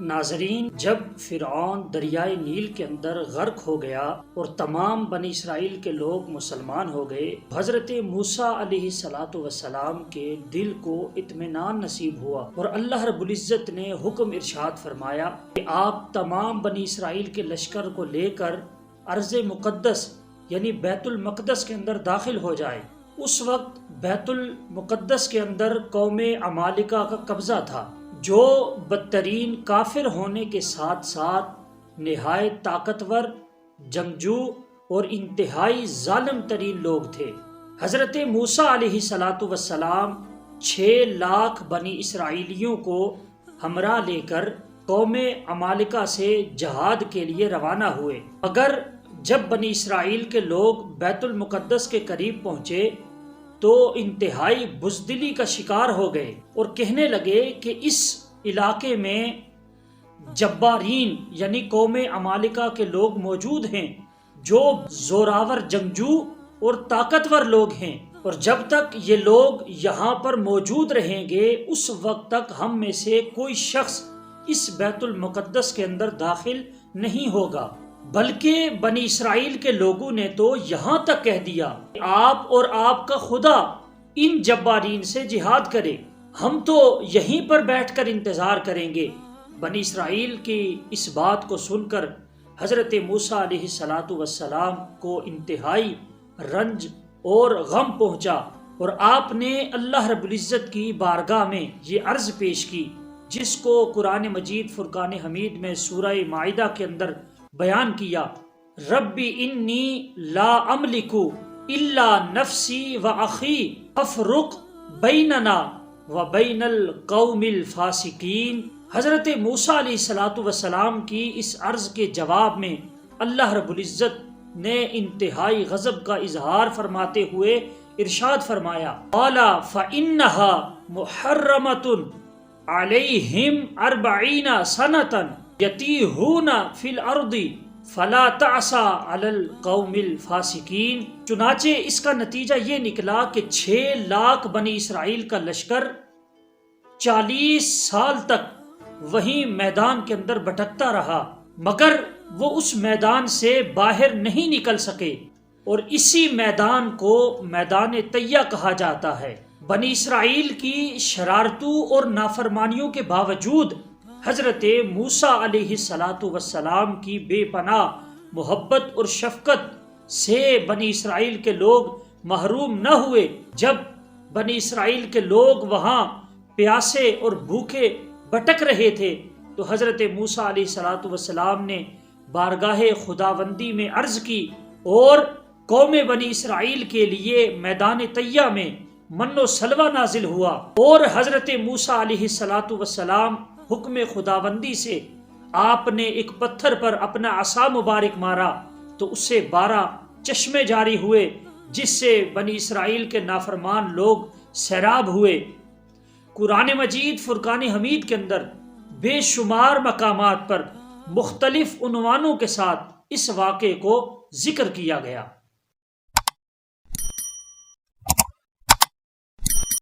ناظرین، جب فرعون دریائے نیل کے اندر غرق ہو گیا اور تمام بنی اسرائیل کے لوگ مسلمان ہو گئے، حضرت موسیٰ علیہ السلام کے دل کو اطمینان نصیب ہوا اور اللہ رب العزت نے حکم ارشاد فرمایا کہ آپ تمام بنی اسرائیل کے لشکر کو لے کر ارض مقدس یعنی بیت المقدس کے اندر داخل ہو جائے۔ اس وقت بیت المقدس کے اندر قوم عمالقہ کا قبضہ تھا، جو بدترین کافر ہونے کے ساتھ ساتھ نہایت طاقتور، جنگجو اور انتہائی ظالم ترین لوگ تھے۔ حضرت موسیٰ علیہ السلام 6 لاکھ بنی اسرائیلیوں کو ہمراہ لے کر قوم عمالقہ سے جہاد کے لیے روانہ ہوئے، مگر جب بنی اسرائیل کے لوگ بیت المقدس کے قریب پہنچے تو انتہائی بزدلی کا شکار ہو گئے اور کہنے لگے کہ اس علاقے میں جبارین یعنی قوم عمالقہ کے لوگ موجود ہیں جو زوراور جنگجو اور طاقتور لوگ ہیں، اور جب تک یہ لوگ یہاں پر موجود رہیں گے اس وقت تک ہم میں سے کوئی شخص اس بیت المقدس کے اندر داخل نہیں ہوگا۔ بلکہ بنی اسرائیل کے لوگوں نے تو یہاں تک کہہ دیا کہ آپ اور آپ کا خدا ان جبارین سے جہاد کرے، ہم تو یہیں پر بیٹھ کر انتظار کریں گے۔ بنی اسرائیل کی اس بات کو سن کر حضرت موسیٰ علیہ السلام کو انتہائی رنج اور غم پہنچا، اور آپ نے اللہ رب العزت کی بارگاہ میں یہ عرض پیش کی، جس کو قرآن مجید فرقان حمید میں سورہ مائدہ کے اندر بیان کیا: ربی انی لا املک الا نفسی و اخی فافرق بیننا و بین القوم الفاسقین۔ حضرت موسیٰ علیہ السلام کی اس عرض کے جواب میں اللہ رب العزت نے انتہائی غضب کا اظہار فرماتے ہوئے ارشاد فرمایا: قال فإنها محرمة علیہم 40 سنة یتیہون فی الارض فلا تعص علی القوم الفاسقین۔ چنانچہ اس کا نتیجہ یہ نکلا کہ 6 لاکھ بنی اسرائیل کا لشکر 40 سال تک وہیں میدان کے اندر بھٹکتا رہا، مگر وہ اس میدان سے باہر نہیں نکل سکے، اور اسی میدان کو میدان طیہ کہا جاتا ہے۔ بنی اسرائیل کی شرارتوں اور نافرمانیوں کے باوجود حضرت موسیٰ علیہ السلام کی بے پناہ محبت اور شفقت سے بنی اسرائیل کے لوگ محروم نہ ہوئے۔ جب بنی اسرائیل کے لوگ وہاں پیاسے اور بھوکے بھٹک رہے تھے تو حضرت موسیٰ علیہ السلام نے بارگاہ خداوندی میں عرض کی، اور قوم بنی اسرائیل کے لیے میدان طیہ میں من و سلوہ نازل ہوا، اور حضرت موسیٰ علیہ السلام حکم خداوندی سے آپ نے ایک پتھر پر اپنا عصا مبارک مارا تو اس سے 12 چشمے جاری ہوئے، جس سے بنی اسرائیل کے نافرمان لوگ سیراب ہوئے۔ قرآن مجید فرقان حمید کے اندر بے شمار مقامات پر مختلف عنوانوں کے ساتھ اس واقعے کو ذکر کیا گیا۔